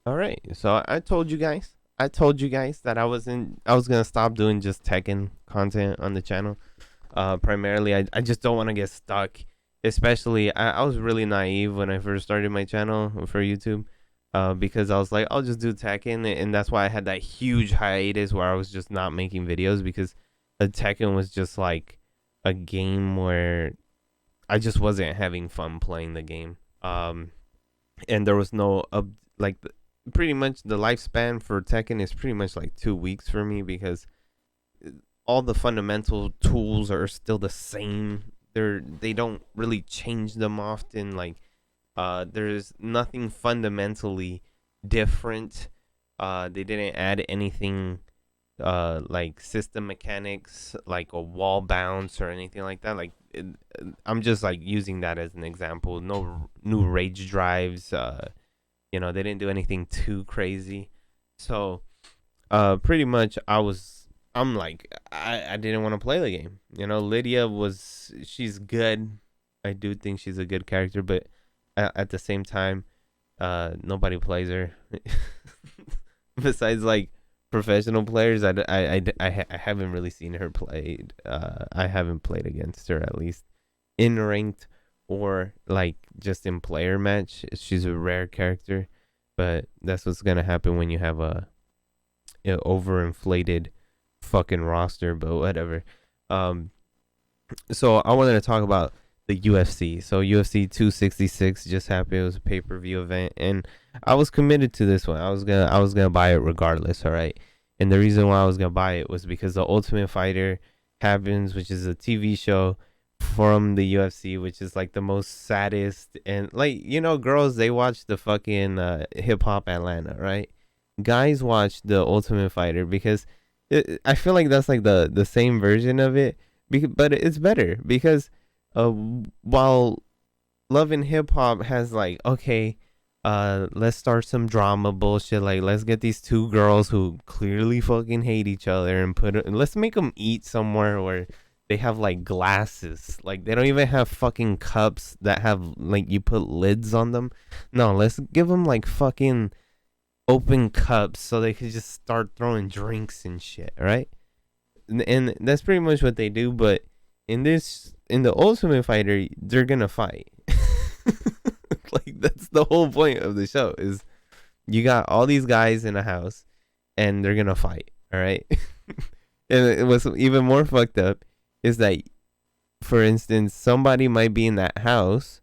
All right. So I told you guys. I told you guys that I was gonna stop doing just Tekken content on the channel. Primarily, I just don't want to get stuck. Especially, I was really naive when I first started my channel for YouTube. Because I was like, I'll just do Tekken, and that's why I had that huge hiatus where I was just not making videos because Tekken was just like a game where I just wasn't having fun playing the game. And there was no like pretty much the lifespan for Tekken is pretty much like 2 weeks for me because all the fundamental tools are still the same. They don't really change them often. Like there's nothing fundamentally different. They didn't add anything like system mechanics like a wall bounce or anything like that. I'm just like using that as an example. No new rage drives. They didn't do anything too crazy. So pretty much I'm like I didn't want to play the game. Lydia she's good. I do think she's a good character, but at the same time, nobody plays her. Besides like professional players, I haven't really seen her played. I haven't played against her at least in ranked or like just in player match. She's a rare character, but that's what's gonna happen when you have a overinflated fucking roster. But whatever. Um, so I wanted to talk about the UFC. So UFC 266 just happened. It was a pay per view event, and I was committed to this one. I was gonna buy it regardless. All right, and the reason why I was gonna buy it was because the Ultimate Fighter happens, which is a TV show from the UFC, which is like the most saddest and like girls they watch the fucking hip hop Atlanta, right? Guys watch the Ultimate Fighter because I feel like that's like the same version of it, but it's better because uh, while Love and Hip Hop has like okay, let's start some drama bullshit. Like let's get these two girls who clearly fucking hate each other and let's make them eat somewhere where they have like glasses. Like they don't even have fucking cups that have like you put lids on them. No, let's give them like fucking open cups so they could just start throwing drinks and shit, right? And that's pretty much what they do. But in the Ultimate Fighter, they're gonna fight. Like that's the whole point of the show is you got all these guys in a house and they're gonna fight. All right. And what's even more fucked up is that, for instance, somebody might be in that house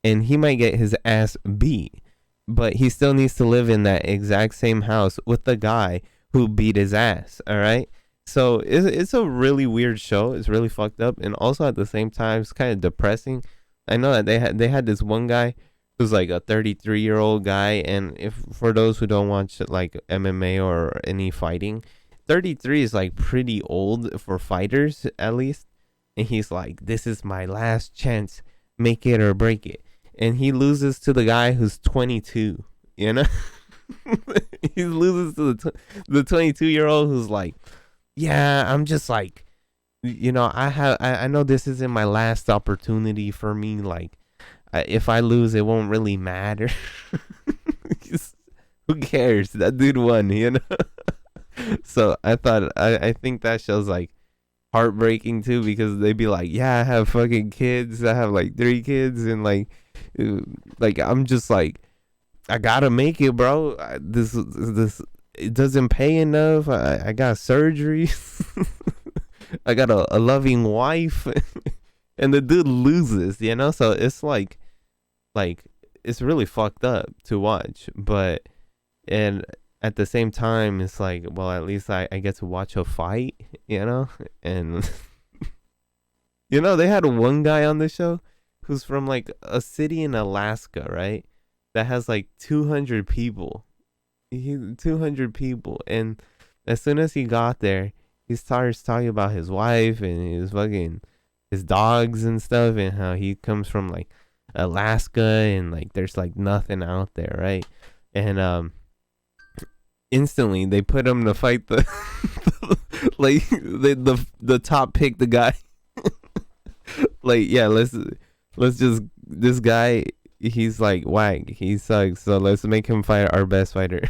and he might get his ass beat, but he still needs to live in that exact same house with the guy who beat his ass. All right. So it's a really weird show. It's really fucked up, and also at the same time, it's kind of depressing. I know that they had this one guy who's like a 33-year-old guy, and if for those who don't watch like MMA or any fighting, 33 is like pretty old for fighters at least. And he's like, "This is my last chance, make it or break it." And he loses to the guy who's 22. You know, he loses to the 22-year-old who's like, "Yeah, I'm just like, I know this isn't my last opportunity for me. Like, if I lose, it won't really matter. Who cares? That dude won. So I think that show's like heartbreaking too because they'd be like, yeah, I have fucking kids. I have like 3 kids, and like I'm just like, I gotta make it, bro. This it doesn't pay enough. I got surgery. I got a loving wife, and the dude loses. So it's like it's really fucked up to watch, but and at the same time, it's like, well, at least I get to watch a fight. And they had one guy on the show who's from like a city in Alaska, right? That has like 200 people. 200 people, and as soon as he got there, he starts talking about his wife and his dogs and stuff, and how he comes from like Alaska, and like there's like nothing out there, right? And instantly they put him to fight the like the top pick, the guy. Like, yeah, let's just this guy. he's like whack. He sucks. So let's make him fight our best fighter.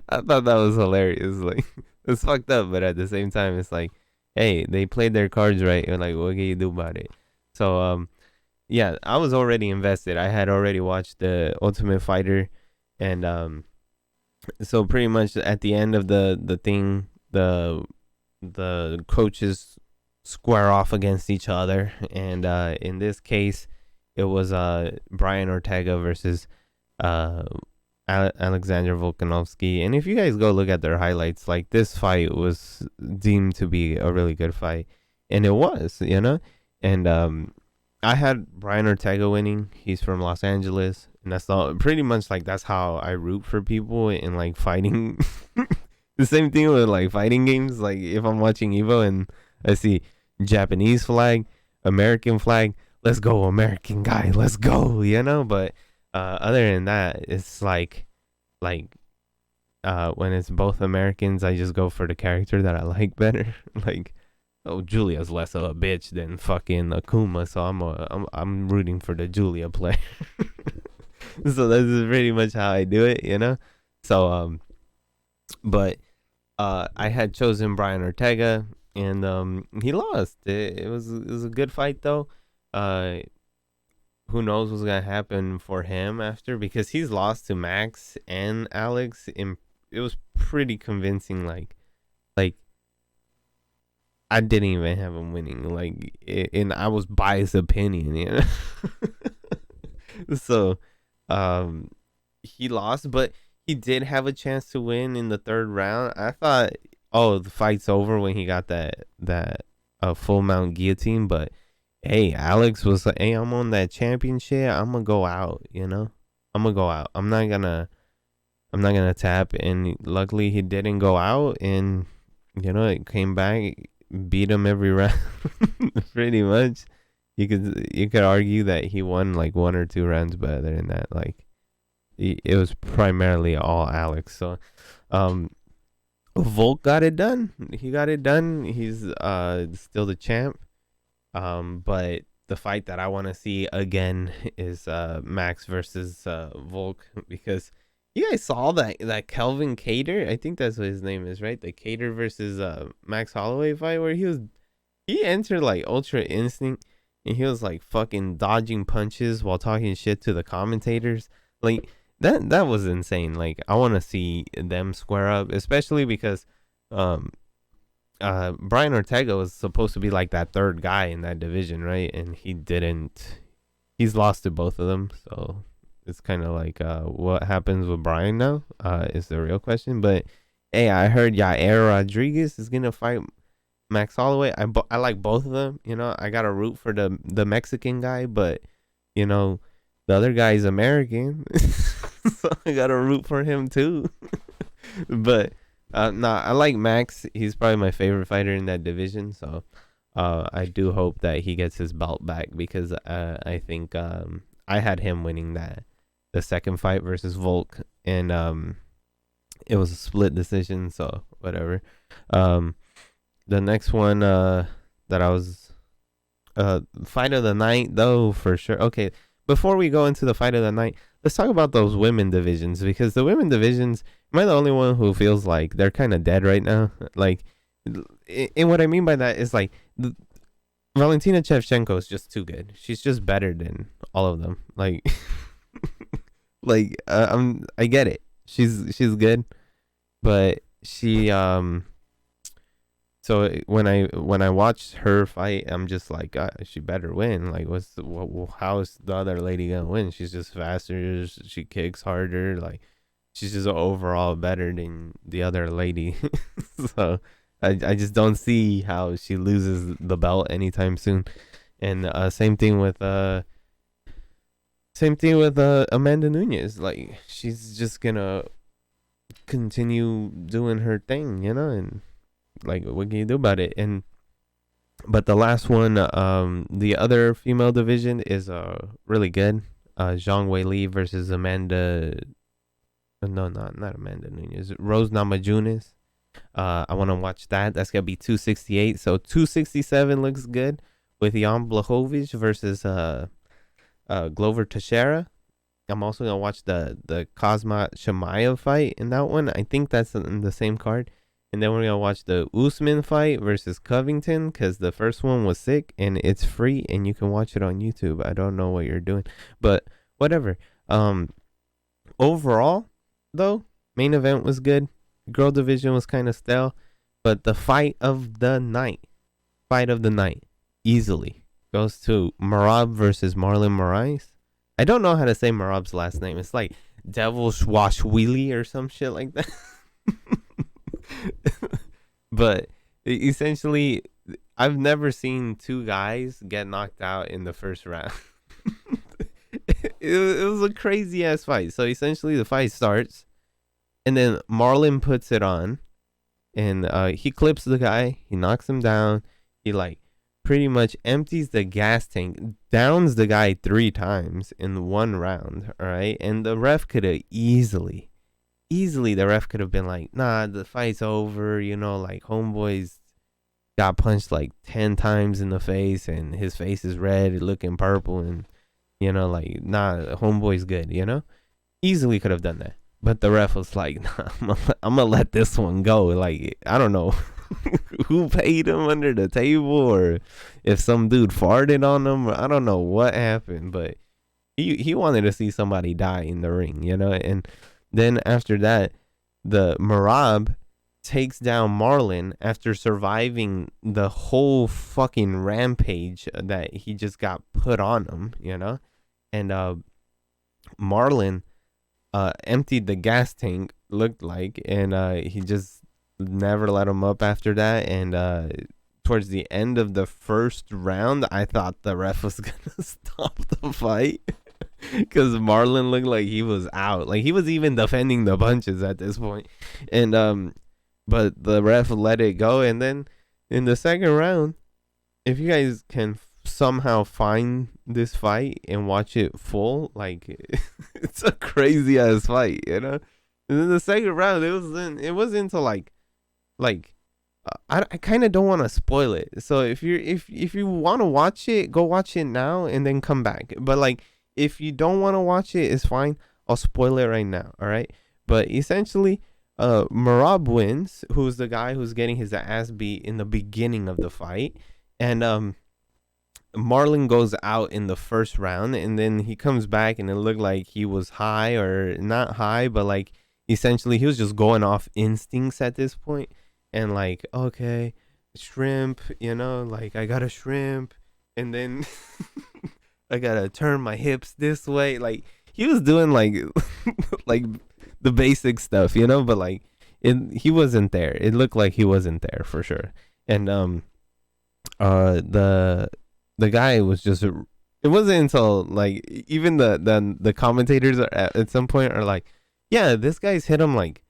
I thought that was hilarious. Like it's fucked up, but at the same time, it's like, hey, they played their cards right. And like, what can you do about it? So yeah, I was already invested. I had already watched the Ultimate Fighter, and so pretty much at the end of the thing, the coaches square off against each other, and in this case, it was Brian Ortega versus uh Alexander Volkanovski. And if you guys go look at their highlights, like this fight was deemed to be a really good fight, and it was, and I had Brian Ortega winning. He's from Los Angeles, and that's all. Pretty much like that's how I root for people in like fighting. The same thing with like fighting games. Like if I'm watching Evo and I see Japanese flag, American flag, let's go American guy, let's go, But other than that, it's like when it's both Americans, I just go for the character that I like better. Like, oh, Julia's less of a bitch than fucking Akuma, so I'm rooting for the Julia player. So that's pretty much how I do it, So but I had chosen Brian Ortega, and he lost. It was a good fight though. Who knows what's gonna happen for him after, because he's lost to Max and Alex, and it was pretty convincing. Like I didn't even have him winning. Like, and I was biased opinion, So, he lost, but he did have a chance to win in the third round. I thought, oh, the fight's over when he got that full mount guillotine, but hey, Alex was like, hey, I'm on that championship. I'm gonna go out, I'm gonna go out. I'm not gonna tap. And luckily he didn't go out, and it came back, beat him every round. Pretty much. You could argue that he won like one or two rounds, but other than that, like it was primarily all Alex. So Volk got it done. He got it done. He's still the champ. But the fight that I want to see again is Max versus Volk, because you guys saw that Kelvin Cater, I think that's what his name is, right? The Cater versus Max Holloway fight, where he entered like Ultra Instinct, and he was like fucking dodging punches while talking shit to the commentators. Like that was insane. Like I want to see them square up, especially because Brian Ortega was supposed to be like that third guy in that division, right? And he didn't. He's lost to both of them, so it's kind of like what happens with Brian now is the real question. But hey, I heard Yair Rodriguez is gonna fight Max Holloway. I like both of them. I gotta root for the Mexican guy, but the other guy is American, so I gotta root for him too. But I like Max. He's probably my favorite fighter in that division. So I do hope that he gets his belt back, because I think I had him winning the second fight versus Volk, and it was a split decision. So whatever. The next one that I was fight of the night though, for sure. Okay, before we go into the fight of the night, let's talk about those women divisions, because the women divisions, am I the only one who feels like they're kind of dead right now? Like, and what I mean by that is like Valentina Shevchenko is just too good. She's just better than all of them. Like, I get it. She's good, but she So when I watched her fight, I'm just like, she better win. Like, how is the other lady gonna win? She's just faster. She kicks harder. Like, she's just overall better than the other lady. So I just don't see how she loses the belt anytime soon. And same thing with Amanda Nunes. Like, she's just gonna continue doing her thing, and like, what can you do about it? But the last one, the other female division is really good. Zhang Weili versus Amanda. No, not Amanda Nunes. Rose Namajunas. I want to watch that. That's gonna be 268. So 267 looks good with Jan Blachowicz versus Glover Teixeira. I'm also gonna watch the Kazma Shamaev fight in that one. I think that's in the same card. And then we're gonna watch the Usman fight versus Covington because the first one was sick and it's free and you can watch it on YouTube. I don't know what you're doing, but whatever. Overall, though, main event was good. Girl division was kind of stale, but the fight of the night, easily goes to Marab versus Marlon Morais. I don't know how to say Marab's last name. It's like Devil Swashwili or some shit like that. But essentially, I've never seen two guys get knocked out in the first round. It was a crazy ass fight. So essentially, the fight starts, and then Marlon puts it on, and he clips the guy. He knocks him down. He like pretty much empties the gas tank, downs the guy 3 times in one round. All right, and the ref could have easily the ref could have been like, nah, the fight's over. You know, like homeboy's got punched like 10 times in the face, and his face is red, looking purple, and you know, like, nah, homeboy's good, you know? Easily could have done that. But the ref was like, nah, I'm gonna let this one go. Like, I don't know who paid him under the table or if some dude farted on him. I don't know what happened, but he wanted to see somebody die in the ring, you know? And then after that, the Marab takes down Marlon after surviving the whole fucking rampage that he just got put on him, you know? And Marlon emptied the gas tank, looked like, and he just never let him up after that. And towards the end of the first round, I thought the ref was gonna stop the fight because Marlon looked like he was out. Like, he was even defending the punches at this point. And but the ref let it go. And then in the second round, if you guys can somehow find this fight and watch it full, like, it's a crazy ass fight, you know. And then the second round, it wasn't until like I kind of don't want to spoil it. So if you want to watch it, go watch it now and then come back. But like, if you don't want to watch it, it's fine. I'll spoil it right now. All right. But essentially, Marab wins, who's the guy who's getting his ass beat in the beginning of the fight. And Marlon goes out in the first round, and then he comes back, and it looked like he was high, or not high, but like essentially he was just going off instincts at this point. And like, okay, shrimp, you know, like, I got a shrimp, and then I gotta turn my hips this way. Like, he was doing like like the basic stuff, you know, but like he wasn't there. It looked like he wasn't there for sure. And the guy was just, it wasn't until like even the commentators are at some point are like, yeah, this guy's hit him like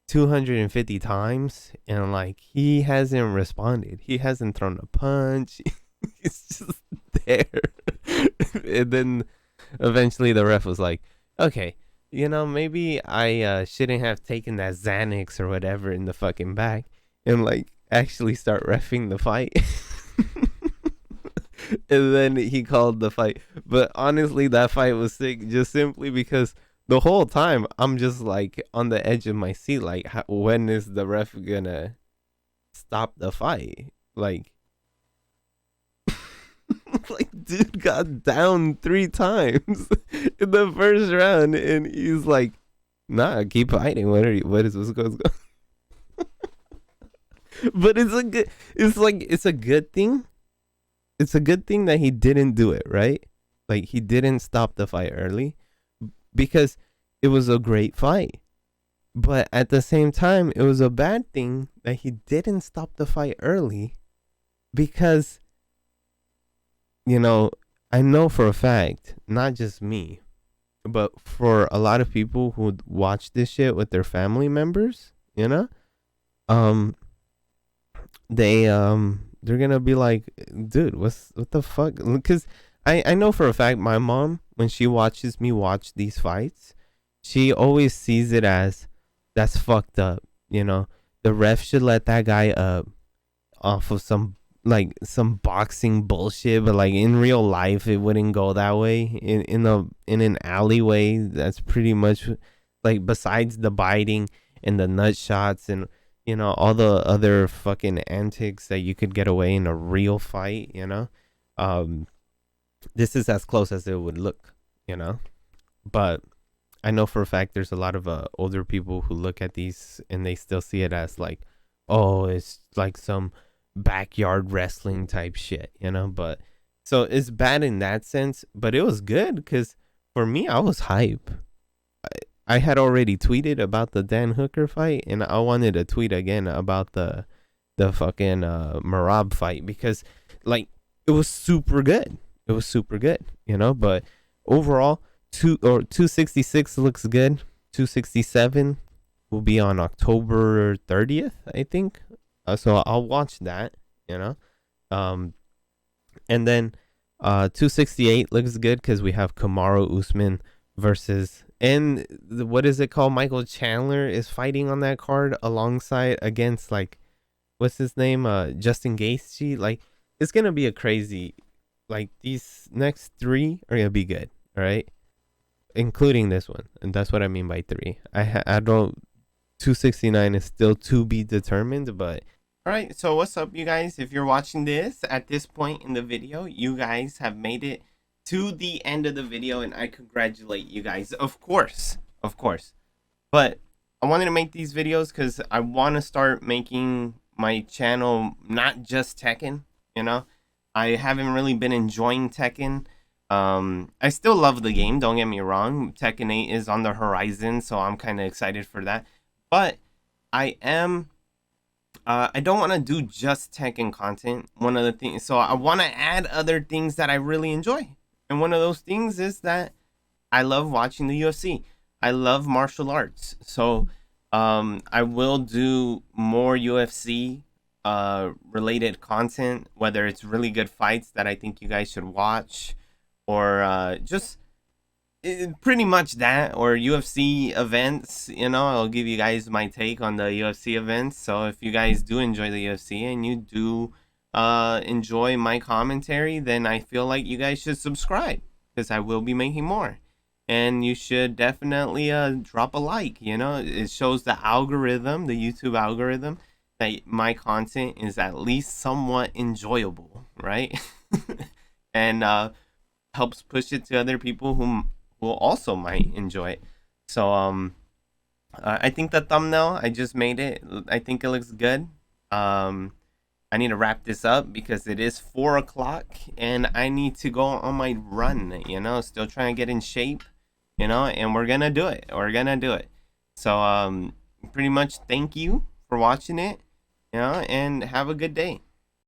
250 times and like he hasn't responded. He hasn't thrown a punch. He's just there. And then eventually the ref was like, okay, you know, maybe I shouldn't have taken that Xanax or whatever in the fucking back, and like actually start reffing the fight. And then he called the fight. But honestly, that fight was sick just simply because the whole time I'm just like on the edge of my seat, like, when is the ref gonna stop the fight? Like, like, dude got down 3 times in the first round, and he's like, nah, keep fighting. What is what's going on? But it's a good thing. It's a good thing that he didn't do it, right? Like, he didn't stop the fight early, because it was a great fight. But at the same time, it was a bad thing that he didn't stop the fight early, because, you know, I know for a fact, not just me, but for a lot of people who watch this shit with their family members, you know, they're gonna be like, dude, what the fuck? Because I know for a fact my mom, when she watches me watch these fights, she always sees it as, that's fucked up, you know. The ref should let that guy up off of some like some boxing bullshit, but like in real life it wouldn't go that way. In an alleyway, that's pretty much like, besides the biting and the nut shots and all the other fucking antics that you could get away in a real fight, um this is as close as it would look, but I know for a fact there's a lot of older people who look at these and they still see it as like, oh, it's like some backyard wrestling type shit, But so it's bad in that sense, but it was good because for me, I was hype. I had already tweeted about the Dan Hooker fight, and I wanted to tweet again about the fucking Marab fight because like it was super good. It was super good, But overall, 266 looks good. 267 will be on October 30th, I think. So I'll watch that, Um, and then 268 looks good because we have Kamaru Usman versus, and what is it called? Michael Chandler is fighting on that card alongside against like, what's his name? Justin Gaethje. Like, it's gonna be a crazy. Like, these next three are gonna be good. All right, including this one, and that's what I mean by three. I don't. 269 is still to be determined, but all right. So what's up, you guys? If you're watching this at this point in the video, you guys have made it to the end of the video, and I congratulate you guys, of course. But I wanted to make these videos because I want to start making my channel not just Tekken. I haven't really been enjoying Tekken. I still love the game, don't get me wrong. Tekken 8 is on the horizon, so I'm kind of excited for that. But I don't want to do just Tekken content. One of the things, so I want to add other things that I really enjoy. And one of those things is that I love watching the UFC. I love martial arts. So I will do more UFC related content, whether it's really good fights that I think you guys should watch, or just pretty much that, or UFC events. I'll give you guys my take on the UFC events. So if you guys do enjoy the UFC and you do enjoy my commentary, then I feel like you guys should subscribe because I will be making more. And you should definitely drop a like. It shows the algorithm, the YouTube algorithm, that my content is at least somewhat enjoyable, right? And helps push it to other people who also might enjoy it. So I think the thumbnail, I just made it. I think it looks good. I need to wrap this up because it is 4 o'clock and I need to go on my run, still trying to get in shape, and we're gonna do it. So pretty much thank you for watching it, and have a good day.